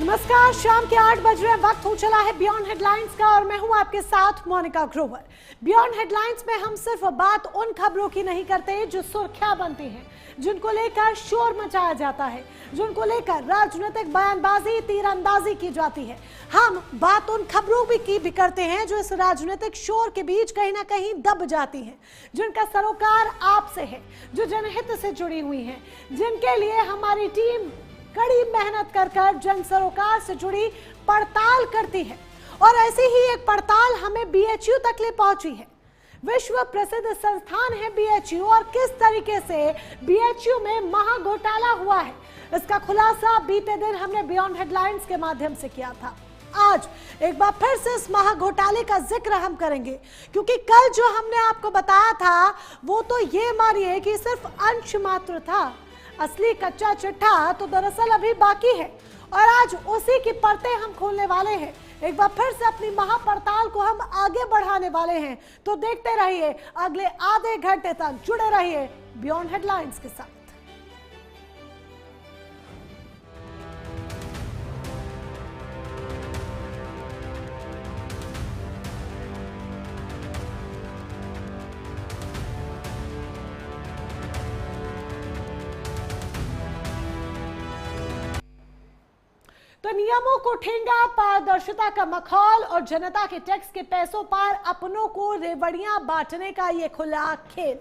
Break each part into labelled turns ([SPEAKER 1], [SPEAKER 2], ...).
[SPEAKER 1] नमस्कार, शाम के 8 बज रहे हैं, वक्त हो चला है बियॉन्ड हेडलाइंस का और मैं हूं आपके साथ मोनिका ग्रोवर। बियॉन्ड हेडलाइंस में हम सिर्फ बात उन खबरों की नहीं करते जो सुर्खियां बनती हैं, जिनको लेकर शोर मचाया जाता है, जिनको लेकर राजनीतिक बयानबाजी तीरंदाजी की जाती है। हम बात उन खबरों की भी करते हैं जो इस राजनीतिक शोर के बीच कहीं ना कहीं दब जाती हैं, जिनका सरोकार आपसे है, जो जनहित से जुड़ी हुई हैं, जिनके लिए हमारी टीम कड़ी मेहनत कर जन सरोकार से जुड़ी पड़ताल करती है। और ऐसी ही एक पड़ताल हमें बीएचयू तक ले पहुंची है। विश्व प्रसिद्ध संस्थान है बीएचयू और किस तरीके से बीएचयू में महाघोटाला हुआ है, इसका खुलासा बीते दिन हमने बियॉन्ड हेडलाइंस के माध्यम से किया था। आज एक बार फिर से इस महाघोटाले का जिक्र हम करेंगे, क्योंकि कल जो हमने आपको बताया था वो तो ये मानिए कि सिर्फ अंश मात्र था, असली कच्चा चिट्ठा तो दरअसल अभी बाकी है और आज उसी की परतें हम खोलने वाले हैं। एक बार फिर से अपनी महापड़ताल को हम आगे बढ़ाने वाले हैं, तो देखते रहिए, अगले आधे घंटे तक जुड़े रहिए बियॉन्ड हेडलाइंस के साथ। तो नियमों को ठेंगा, पारदर्शिता का मखौल और जनता के टैक्स के पैसों पर अपनों को रेवड़ियां बांटने का ये खुला खेल।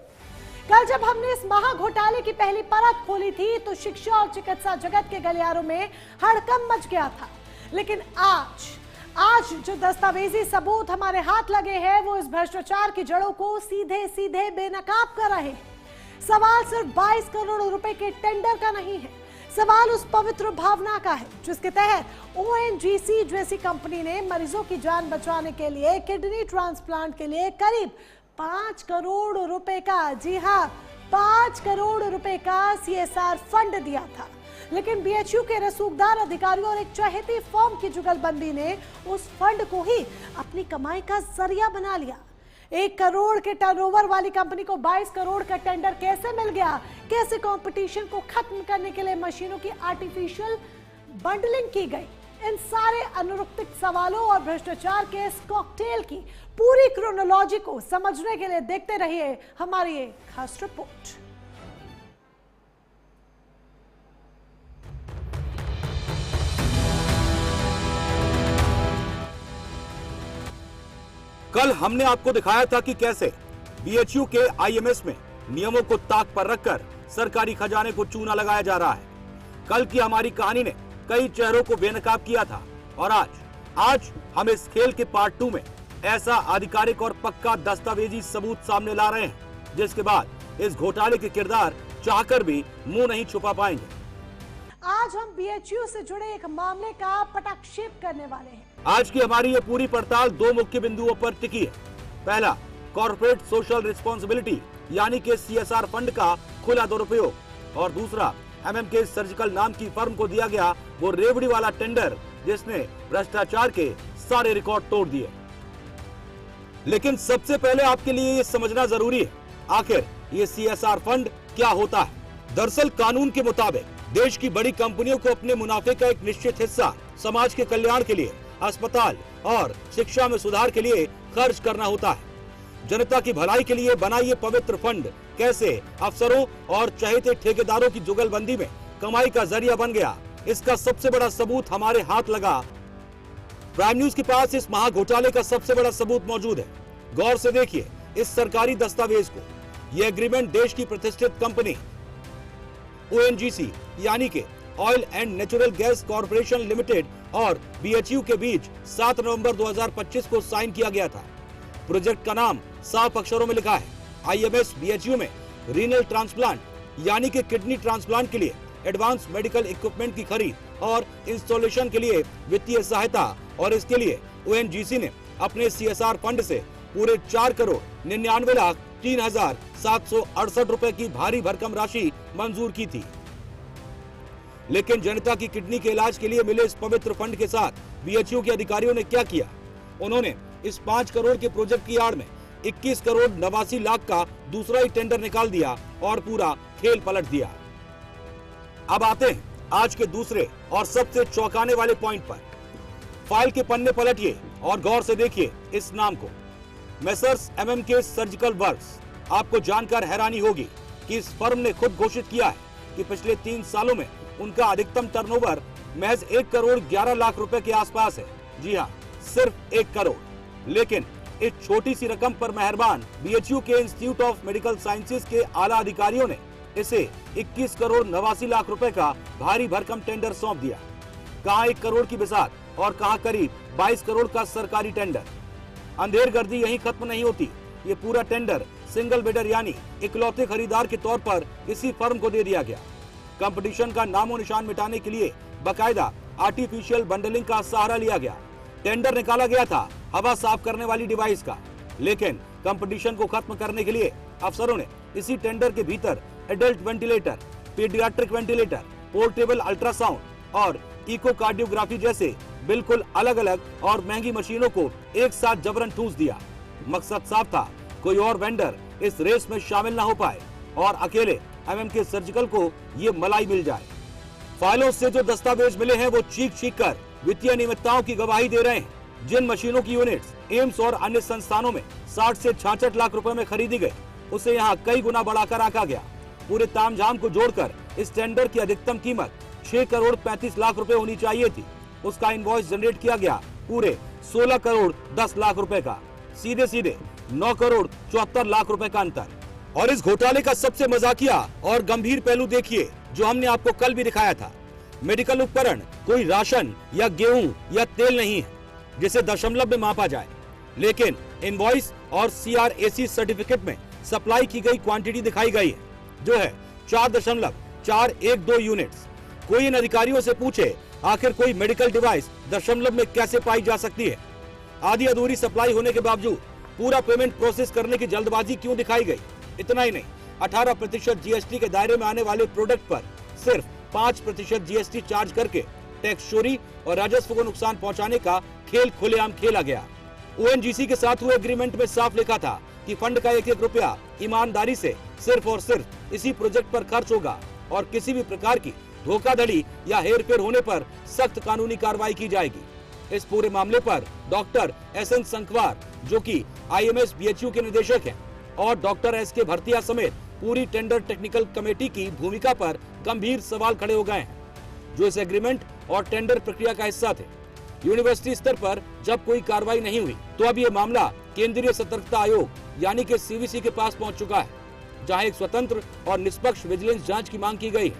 [SPEAKER 1] कल जब हमने इस महाघोटाले की पहली परत खोली थी तो शिक्षा और चिकित्सा जगत के गलियारों में हड़कंप मच गया था, लेकिन आज जो दस्तावेजी सबूत हमारे हाथ लगे हैं वो इस भ्रष्टाचार की जड़ों को सीधे सीधे बेनकाब कर रहे हैं। सवाल सिर्फ 22 करोड़ रुपए के टेंडर का नहीं है, सवाल उस पवित्र भावना का है जिसके तहत ओएनजीसी जैसी कंपनी ने मरीजों की जान बचाने के लिए किडनी ट्रांसप्लांट के लिए करीब 5 करोड़ रुपए का, जी हां 5 करोड़ रुपए का सीएसआर फंड दिया था। लेकिन बीएचयू के रसूखदार अधिकारियों और एक चहेती फर्म की जुगलबंदी ने उस फंड को ही अपनी कमाई का जरिया बना लिया। 1 करोड़ के टर्नओवर वाली कंपनी को 22 करोड़ का टेंडर कैसे मिल गया? कैसे कंपटीशन को खत्म करने के लिए मशीनों की आर्टिफिशियल बंडलिंग की गई? इन सारे अनुरुक्तिक सवालों और भ्रष्टाचार के इस कॉकटेल की पूरी क्रोनोलॉजी को समझने के लिए देखते रहिए हमारी ये खास रिपोर्ट।
[SPEAKER 2] कल हमने आपको दिखाया था कि कैसे बीएचयू के आईएमएस में नियमों को ताक पर रखकर सरकारी खजाने को चूना लगाया जा रहा है। कल की हमारी कहानी ने कई चेहरों को बेनकाब किया था और आज हम इस खेल के पार्ट 2 में ऐसा आधिकारिक और पक्का दस्तावेजी सबूत सामने ला रहे हैं, जिसके बाद इस घोटाले के किरदार चाहकर भी मुंह नहीं छुपा पाएंगे।
[SPEAKER 1] आज हम बीएचयू से जुड़े एक मामले का पटाक्षेप करने वाले हैं।
[SPEAKER 2] आज की हमारी ये पूरी पड़ताल 2 मुख्य बिंदुओं पर टिकी है। पहला, कॉर्पोरेट सोशल रिस्पॉन्सिबिलिटी यानी कि सीएसआर फंड का खुला दुरुपयोग, और दूसरा, एमएमके सर्जिकल नाम की फर्म को दिया गया वो रेवड़ी वाला टेंडर जिसने भ्रष्टाचार के सारे रिकॉर्ड तोड़ दिए। लेकिन सबसे पहले आपके लिए ये समझना जरूरी है, आखिर ये सीएसआर फंड क्या होता है। दरअसल कानून के मुताबिक देश की बड़ी कंपनियों को अपने मुनाफे का एक निश्चित हिस्सा समाज के कल्याण के लिए, अस्पताल और शिक्षा में सुधार के लिए खर्च करना होता है। जनता की भलाई के लिए बना ये पवित्र फंड कैसे अफसरों और चहेते ठेकेदारों की जुगलबंदी में कमाई का जरिया बन गया, इसका सबसे बड़ा सबूत हमारे हाथ लगा। प्राइम न्यूज के पास इस महाघोटाले का सबसे बड़ा सबूत मौजूद है। गौर से देखिए इस सरकारी दस्तावेज को। यह एग्रीमेंट देश की प्रतिष्ठित कंपनी ओएनजीसी यानी कि oil and natural gas corporation limited और बीएचयू के बीच 7 नवंबर 2025 को साइन किया गया था। प्रोजेक्ट का नाम साफ अक्षरों में लिखा है, आईएमएस बीएचयू में रीनल ट्रांसप्लांट यानी कि किडनी ट्रांसप्लांट के लिए एडवांस मेडिकल इक्विपमेंट की खरीद और इंस्टॉलेशन के लिए वित्तीय सहायता, और इसके लिए ओएनजीसी ने अपने सीएसआर फंड से पूरे 4 करोड़ 99,03,768 रुपए की भारी भरकम राशि मंजूर की थी। लेकिन जनता की किडनी के इलाज के लिए मिले इस पवित्र फंड के साथ बीएचयू के अधिकारियों ने क्या किया? उन्होंने इस 5 करोड़ के प्रोजेक्ट की आड़ में 21 करोड़ 89 लाख का दूसरा ही टेंडर निकाल दिया और पूरा खेल पलट दिया। अब आते हैं आज के दूसरे और सबसे चौंकाने वाले पॉइंट पर। फाइल के पन्ने पलटिए और गौर से देखिए इस नाम को, मेसर्स एमएमके सर्जिकल वर्क्स। आपको जानकर हैरानी होगी कि इस फर्म ने खुद घोषित किया है कि पिछले 3 सालों में उनका अधिकतम टर्नओवर महज 1 करोड़ 11 लाख रुपए के आसपास है। जी हाँ, सिर्फ 1 करोड़। लेकिन इस छोटी सी रकम पर मेहरबान बीएचयू के इंस्टीट्यूट ऑफ मेडिकल साइंसेज के आला अधिकारियों ने इसे 21 करोड़ 89 लाख रुपए का भारी भरकम टेंडर सौंप दिया। कहां 1 करोड़ की बिसात और कहां करीब 22 करोड़ का सरकारी टेंडर। अंधेरगर्दी यहीं खत्म नहीं होती। ये पूरा टेंडर सिंगल बिडर यानी इकलौते खरीदार के तौर पर इसी फर्म को दे दिया गया। कंपटीशन का नामो निशान मिटाने के लिए बकायदा आर्टिफिशियल बंडलिंग का सहारा लिया गया। टेंडर निकाला गया था हवा साफ करने वाली डिवाइस का, लेकिन कंपटीशन को खत्म करने के लिए अफसरों ने इसी टेंडर के भीतर adult ventilator, paediatric ventilator, portable ultrasound और इकोकार्डियोग्राफी जैसे बिल्कुल अलग अलग और महंगी मशीनों को एक साथ जबरन ठूस दिया। मकसद साफ था, कोई और वेंडर इस रेस में शामिल ना हो पाए और अकेले एमएमके सर्जिकल को ये मलाई मिल जाए। फाइलों से जो दस्तावेज मिले हैं वो चीख चीख कर वित्तीय अनियमितताओं की गवाही दे रहे हैं। जिन मशीनों की यूनिट्स एम्स और अन्य संस्थानों में 60 से 66 लाख रुपए में खरीदी गई, उसे यहाँ कई गुना बढ़ाकर आंका गया। पूरे तामझाम को जोड़कर इस टेंडर की अधिकतम कीमत 6 करोड़ 35 लाख रुपए होनी चाहिए थी। उसका इनवॉइस जनरेट किया गया पूरे 16 करोड़ 10 लाख रुपए का। सीधे सीधे 9 करोड़ 74 लाख रुपए का अंतर। और इस घोटाले का सबसे मजाकिया और गंभीर पहलू देखिए, जो हमने आपको कल भी दिखाया था। मेडिकल उपकरण कोई राशन या गेहूं या तेल नहीं है जिसे दशमलव में मापा जाए, लेकिन इनवॉइस और CRAC सर्टिफिकेट में सप्लाई की गई क्वांटिटी दिखाई गई है, जो है 4.412 यूनिट्स। कोई इन अधिकारियों से पूछे आखिर कोई मेडिकल डिवाइस दशमलव में कैसे पाई जा सकती है। आधी अधूरी सप्लाई होने के बावजूद पूरा पेमेंट प्रोसेस करने की जल्दबाजी क्यों दिखाई गई। इतना ही नहीं, 18% GST के दायरे में आने वाले प्रोडक्ट पर सिर्फ 5% GST चार्ज करके टैक्स चोरी और राजस्व को नुकसान पहुंचाने का खेल खुलेआम खेला गया। ONGC के साथ हुए एग्रीमेंट में साफ लिखा था कि फंड का 1-1 रुपया ईमानदारी से सिर्फ और सिर्फ इसी प्रोजेक्ट पर खर्च होगा और किसी भी प्रकार की धोखाधड़ी या हेरफेर होने पर सख्त कानूनी कार्रवाई की जाएगी। इस पूरे मामले पर डॉक्टर SN संकवार, जो कि IMS BHU के निदेशक हैं, और डॉक्टर SK भरतिया समेत पूरी टेंडर टेक्निकल कमेटी की भूमिका पर गंभीर सवाल खड़े हो गए हैं, जो इस एग्रीमेंट और टेंडर प्रक्रिया का हिस्सा थे। यूनिवर्सिटी स्तर पर जब कोई कार्रवाई नहीं हुई तो अब ये मामला केंद्रीय सतर्कता आयोग यानी कि CVC के पास पहुंच चुका है, जहां एक स्वतंत्र और निष्पक्ष विजिलेंस जांच की मांग की गई है।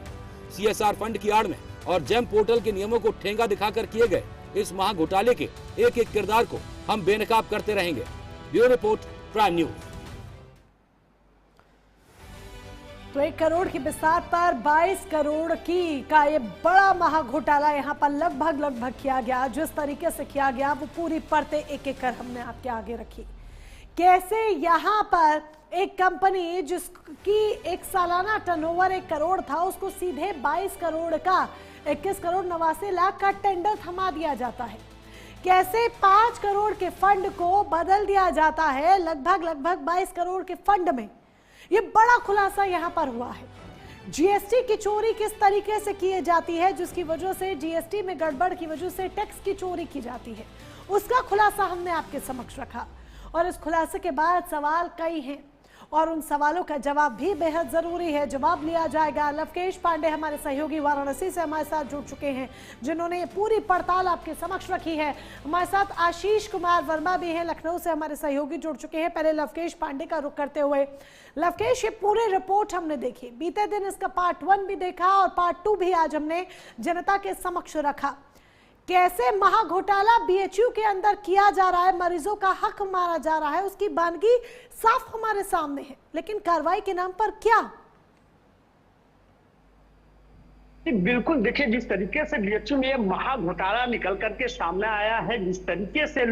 [SPEAKER 2] CSR फंड की आड़ में और जेम पोर्टल के नियमों को ठेंगा दिखाकर किए गए इस महा घोटाले के एक-एक किरदार को हम बेनकाब करते रहेंगे। Bureau report, prime news.
[SPEAKER 1] तो 1 करोड़ की बिसात पर 22 करोड़ का ये बड़ा महा घोटाला यहाँ पर लगभग किया गया। जिस तरीके से किया गया वो पूरी परतें एक-एक कर हमने आपके आगे रखी। कैसे यहाँ पर एक कंपनी जिसकी एक सालाना टर्नओवर 1 करोड़ था, उसको सीधे 22 करोड़ का 21 करोड़ 89 लाख का टेंडर थमा दिया जाता है। कैसे 5 करोड़ के फंड को बदल दिया जाता है लगभग 22 करोड़ के फंड में। ये बड़ा खुलासा यहाँ पर हुआ है। GST की चोरी किस तरीके से की जाती है, जिसकी वजह से GST में गड़बड़ की वजह से टैक्स की चोरी की जाती है, उसका खुलासा हमने आपके समक्ष रखा। और इस खुलासे के बाद सवाल कई हैं और उन सवालों का जवाब भी बेहद जरूरी है। जवाब लिया जाएगा। लवकेश पांडे हमारे सहयोगी वाराणसी से हमारे साथ जुड़ चुके हैं, जिन्होंने ये पूरी पड़ताल आपके समक्ष रखी है। हमारे साथ आशीष कुमार वर्मा भी हैं, लखनऊ से हमारे सहयोगी जुड़ चुके हैं। पहले लवकेश पांडे का रुख करते हुए, लवकेश, ये पूरी रिपोर्ट हमने देखी, बीते दिन इसका पार्ट 1 भी देखा और पार्ट 2 भी आज हमने जनता के समक्ष रखा। कैसे महा घोटाला BHU के अंदर किया जा रहा है, मरीजों का हक मारा जा रहा है, उसकी बानगी साफ हमारे सामने है, लेकिन कार्रवाई के नाम पर क्या?
[SPEAKER 3] बिल्कुल, देखिए जिस तरीके से BHU में महा घोटाला निकल करके सामने आया है, जिस तरीके से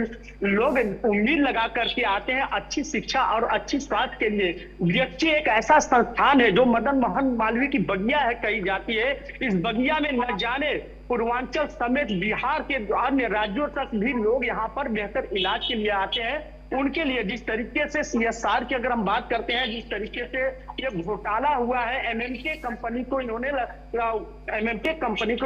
[SPEAKER 3] लोग उम्मीद लगा करके आते हैं अच्छी शिक्षा और अच्छी स्वास्थ्य के लिए। BHU एक ऐसा संस्थान है जो मदन मोहन मालवीय की बगिया है कही जाती है। इस बगिया में न जाने पूर्वांचल समेत बिहार के अन्य राज्यों तक भी लोग यहाँ पर बेहतर इलाज के लिए आते हैं। उनके लिए जिस तरीके से CSR की अगर हम बात करते हैं, जिस तरीके से ये घोटाला हुआ है। एमएमके कंपनी को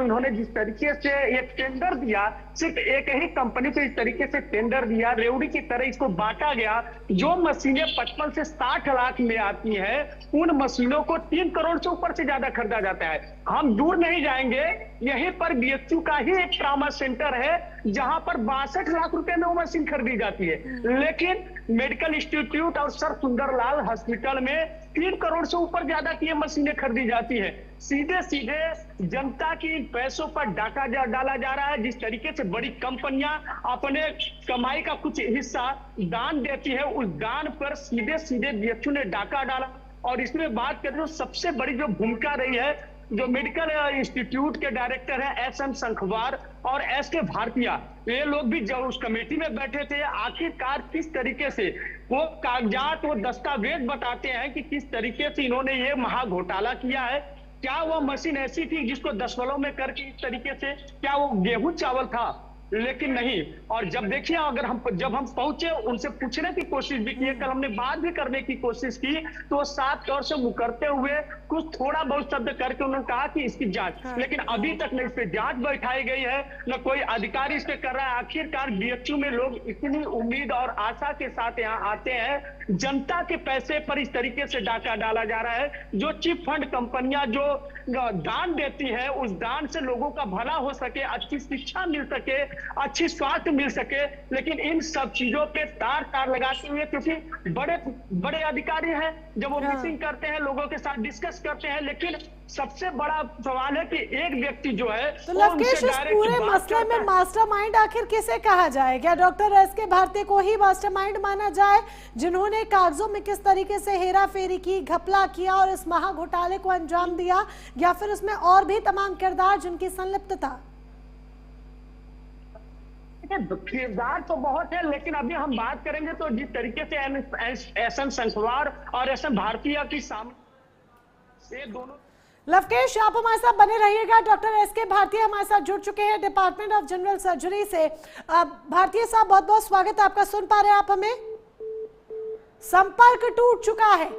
[SPEAKER 3] इन्होंने जिस तरीके से ये टेंडर दिया, सिर्फ एक ही कंपनी को इस तरीके से टेंडर दिया, रेवड़ी की तरह इसको बांटा गया। जो मशीनें 55 से 60 लाख में आती है, उन मशीनों को 3 करोड़ से ऊपर से ज्यादा खरीदा जाता है। हम दूर नहीं जाएंगे, यहीं पर बीएचयू का ही एक ट्रामा सेंटर है जहां पर 62 लाख रुपए में वो मशीन खरीदी जाती है। लेकिन मेडिकल इंस्टीट्यूट और सर सुंदरलाल हॉस्पिटल में 3 करोड़ से ऊपर ज्यादा की ये मशीनें खरीदी जाती है। सीधे सीधे जनता की पैसों पर डाका डाला जा रहा है। जिस तरीके से बड़ी कंपनियां अपने कमाई का कुछ हिस्सा दान देती है, उस दान पर सीधे सीधे बीएचयू ने डाका डाला। और इसमें बात करें तो सबसे बड़ी जो भूमिका रही है, जो मेडिकल इंस्टीट्यूट के डायरेक्टर हैं एसएम संखवार और एसके भारतीया, ये लोग भी जब उस कमेटी में बैठे थे, आखिरकार किस तरीके से वो कागजात, वो दस्तावेज बताते हैं कि किस तरीके से इन्होंने ये महा घोटाला किया है। क्या वो मशीन ऐसी थी जिसको दशमलव में करके इस तरीके से, क्या वो गेहूं चावल था? लेकिन नहीं। और जब देखिए, अगर जब हम पहुंचे, उनसे पूछने की कोशिश भी की, कल हमने बात भी करने की कोशिश की, तो वो साफ तौर से मुकरते हुए कुछ थोड़ा बहुत शब्द करके उन्होंने कहा कि इसकी जांच, लेकिन अभी तक न इस पे जांच बैठाई गई है, न कोई अधिकारी इस पे कर रहा है। आखिरकार बीएचयू में लोग इतनी उम्मीद और आशा के साथ यहाँ आते हैं, जनता के पैसे पर इस तरीके से डाका डाला जा रहा है। जो चिट फंड कंपनियां जो दान देती है, उस दान से लोगों का भला हो सके, अच्छी शिक्षा मिल सके, अच्छी स्वास्थ्य मिल सके, लेकिन इन सब चीजों पे तार लगाते हुए, क्योंकि बड़े बड़े अधिकारी हैं, जब वो मीटिंग करते हैं, लोगों के साथ डिस्कस करते हैं, लेकिन सबसे बड़ा सवाल है कि एक व्यक्ति जो है,
[SPEAKER 1] तो लवकेश, इस पूरे मसले में मास्टरमाइंड आखिर किसे कहा जाए? क्या डॉक्टर एसके भारती को ही मास्टरमाइंड माना जाए, जिन्होंने कागजों में किस तरीके से हेरा फेरी की, घपला किया और इस महा घोटाले को अंजाम दिया, या फिर उसमें और भी तमाम किरदार जिनकी संलिप्तता?
[SPEAKER 3] किरदार तो बहुत है, लेकिन अभी हम बात करेंगे तो जिस तरीके से एसएम संखवार और एसएम भारतीय की सामने ये दोनों।
[SPEAKER 1] लवकेश, आप हमारे साथ बने रहिएगा। डॉक्टर एसके भारती हमारे साथ जुड़ चुके हैं डिपार्टमेंट ऑफ जनरल सर्जरी से। भारतीय साहब, बहुत बहुत स्वागत है आपका। सुन पा रहे हैं आप हमें? संपर्क टूट चुका है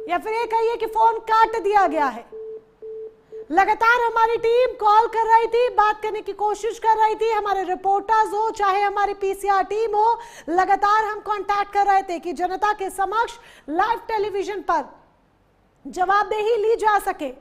[SPEAKER 1] या फिर ये कहिए कि फोन काट दिया गया है? लगातार हमारी टीम कॉल कर रही थी, बात करने की कोशिश कर रही थी, हमारे रिपोर्टर्स हो चाहे हमारी पीसीआर टीम हो, लगातार हम कांटेक्ट कर रहे थे कि जनता के समक्ष लाइव टेलीविजन पर जवाबदेही ली जा सके,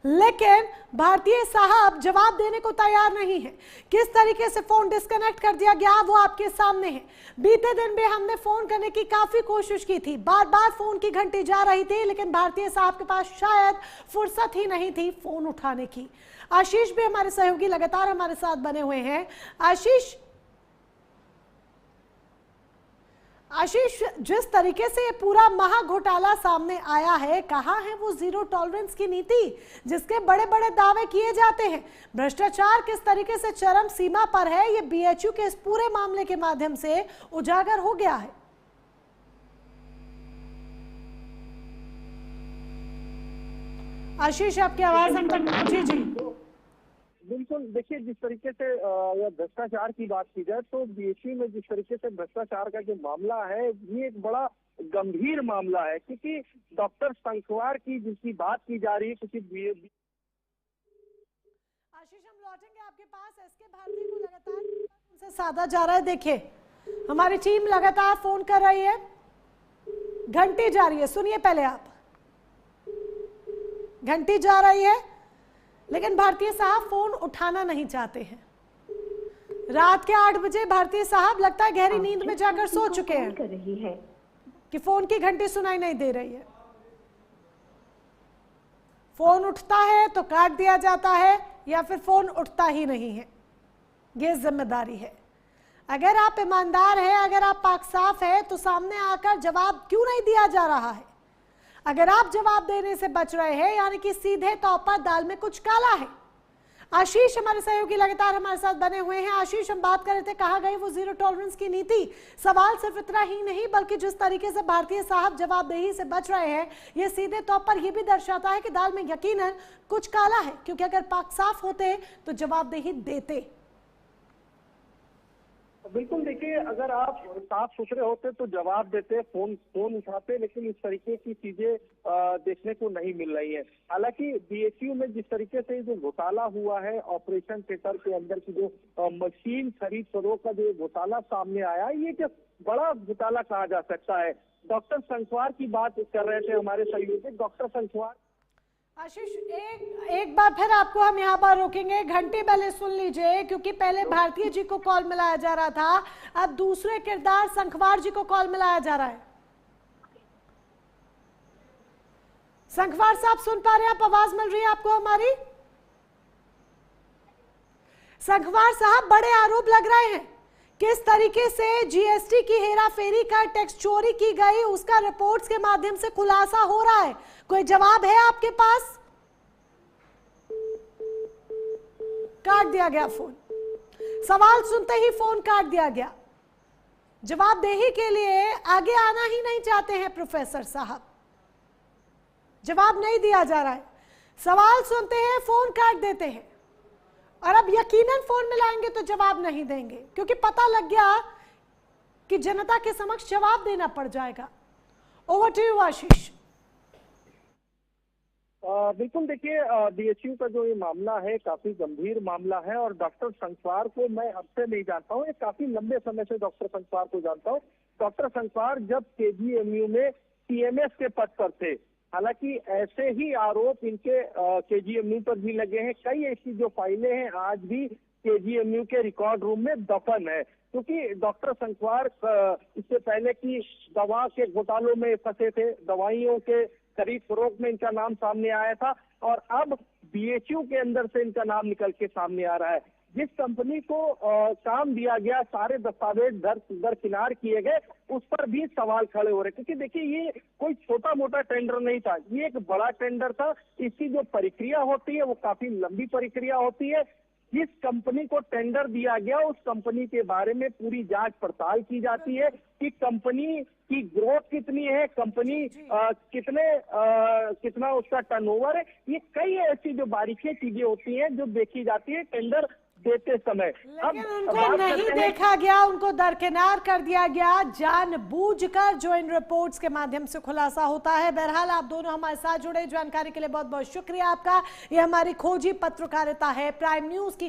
[SPEAKER 1] लेकिन भारतीय साहब जवाब देने को तैयार नहीं है। किस तरीके से फोन डिस्कनेक्ट कर दिया गया वो आपके सामने है। बीते दिन भी हमने फोन करने की काफी कोशिश की थी, बार बार फोन की घंटी जा रही थी, लेकिन भारतीय साहब के पास शायद फुर्सत ही नहीं थी फोन उठाने की। आशीष भी हमारे सहयोगी लगातार हमारे साथ बने हुए हैं। आशीष, जिस तरीके से ये पूरा महा घोटाला सामने आया है, कहाँ है वो जीरो टॉलरेंस की नीति जिसके बड़े बड़े दावे किए जाते हैं? भ्रष्टाचार किस तरीके से चरम सीमा पर है, ये बीएचयू के इस पूरे मामले के माध्यम से उजागर हो गया है। आशीष, आपकी आवाज हम तक। जी जी
[SPEAKER 4] बिल्कुल। देखिए, जिस तरीके से भ्रष्टाचार की बात की जाए तो बीएचयू में जिस तरीके से भ्रष्टाचार का जो मामला है, ये एक बड़ा गंभीर मामला है, क्योंकि डॉक्टर संखवार की जिसकी बात की जा रही है, क्योंकि
[SPEAKER 1] आशीष, हम लौटेंगे आपके पास। एसके भारती को लगातार उनसे साधा जा रहा है। देखिए, हमारी टीम लगातार फोन कर रही है, घंटी जा रही है। सुनिए पहले आप, घंटी जा रही है, लेकिन भारतीय साहब फोन उठाना नहीं चाहते हैं। रात के 8 बजे भारतीय साहब लगता है गहरी नींद में जाकर सो चुके हैं कि फोन की घंटी सुनाई नहीं दे रही है। फोन उठता है तो काट दिया जाता है, या फिर फोन उठता ही नहीं है। ये जिम्मेदारी है। अगर आप ईमानदार हैं, अगर आप पाक साफ है, तो सामने आकर जवाब क्यों नहीं दिया जा रहा है? अगर आप जवाब देने से बच रहे हैं, यानी कि सीधे तौर पर दाल में कुछ काला है। आशीष हमारे सहयोगी लगातार हमारे साथ बने हुए हैं। आशीष, हम बात कर रहे थे, कहाँ गई वो जीरो टॉलरेंस की नीति? सवाल सिर्फ इतना ही नहीं, बल्कि जिस तरीके से भारतीय साहब जवाबदेही से बच रहे हैं, ये सीधे तौर पर यह भी दर्शाता है कि दाल में यकीनन कुछ काला है, क्योंकि अगर पाक साफ होते तो जवाबदेही देते।
[SPEAKER 4] बिल्कुल, देखिए अगर आप साफ सुथरे होते तो जवाब देते, फोन उठाते, लेकिन इस तरीके की चीजें देखने को नहीं मिल रही है। हालांकि बीएचयू में जिस तरीके से जो घोटाला हुआ है, ऑपरेशन थिएटर के अंदर की जो मशीन खरीद फरोख्त का जो घोटाला सामने आया, ये जो बड़ा घोटाला कहा जा सकता है। डॉक्टर संखवार की बात कर रहे थे हमारे सहयोगी डॉक्टर संखवार।
[SPEAKER 1] आशीष, एक बार फिर आपको हम यहाँ पर रोकेंगे, घंटी पहले सुन लीजिए, क्योंकि पहले भारतीय जी को कॉल मिलाया जा रहा था, अब दूसरे किरदार संखवार जी को कॉल मिलाया जा रहा है। संखवार साहब सुन पा रहे हैं आप? आवाज मिल रही है आपको हमारी? संखवार साहब, बड़े आरोप लग रहे हैं, किस तरीके से जीएसटी की हेराफेरी कर टैक्स चोरी की गई उसका रिपोर्ट्स के माध्यम से खुलासा हो रहा है। कोई जवाब है आपके पास? काट दिया गया फोन। सवाल सुनते ही फोन काट दिया गया। जवाबदेही के लिए आगे आना ही नहीं चाहते हैं प्रोफेसर साहब, जवाब नहीं दिया जा रहा है। सवाल सुनते हैं, फोन काट देते हैं, और अब यकीनन फोन मिलाएंगे तो जवाब नहीं देंगे, क्योंकि पता लग गया कि जनता के समक्ष जवाब देना पड़ जाएगा। ओवर टू यू आशीष।
[SPEAKER 4] बिल्कुल, देखिए बीएचयू का जो ये मामला है काफी गंभीर मामला है, और डॉक्टर संखवार को मैं अब से नहीं जानता हूँ, काफी लंबे समय से डॉक्टर संखवार को जानता हूँ। डॉक्टर संखवार जब केजीएमयू में सीएमएस के पद पर थे, हालांकि ऐसे ही आरोप इनके केजीएमयू पर भी लगे हैं। कई ऐसी जो फाइलें हैं आज भी केजीएमयू के रिकॉर्ड रूम में दफन है, क्योंकि डॉक्टर संखवार इससे पहले की दवा के घोटालों में फंसे थे, दवाइयों के खरीद फरोख्त में इनका नाम सामने आया था, और अब बीएचयू के अंदर से इनका नाम निकल के सामने आ रहा है। जिस कंपनी को काम दिया गया, सारे दस्तावेज दरकिनार किए गए, उस पर भी सवाल खड़े हो रहे, क्योंकि देखिए ये कोई छोटा मोटा टेंडर नहीं था, ये एक बड़ा टेंडर था। इसकी जो प्रक्रिया होती है वो काफी लंबी प्रक्रिया होती है। जिस कंपनी को टेंडर दिया गया उस कंपनी के बारे में पूरी जांच पड़ताल की जाती है कि कंपनी की ग्रोथ कितनी है, कंपनी कितना उसका टर्नओवर है। ये कई ऐसी जो बारीकी चीजें होती हैं जो देखी जाती है टेंडर देते समय।
[SPEAKER 1] लेकिन उनको नहीं देखा गया, उनको दरकिनार कर दिया गया जानबूझकर, जो इन रिपोर्ट्स के माध्यम से खुलासा होता है। बहरहाल आप दोनों हमारे साथ जुड़े, जानकारी के लिए बहुत बहुत शुक्रिया आपका। ये हमारी खोजी पत्रकारिता है, प्राइम न्यूज की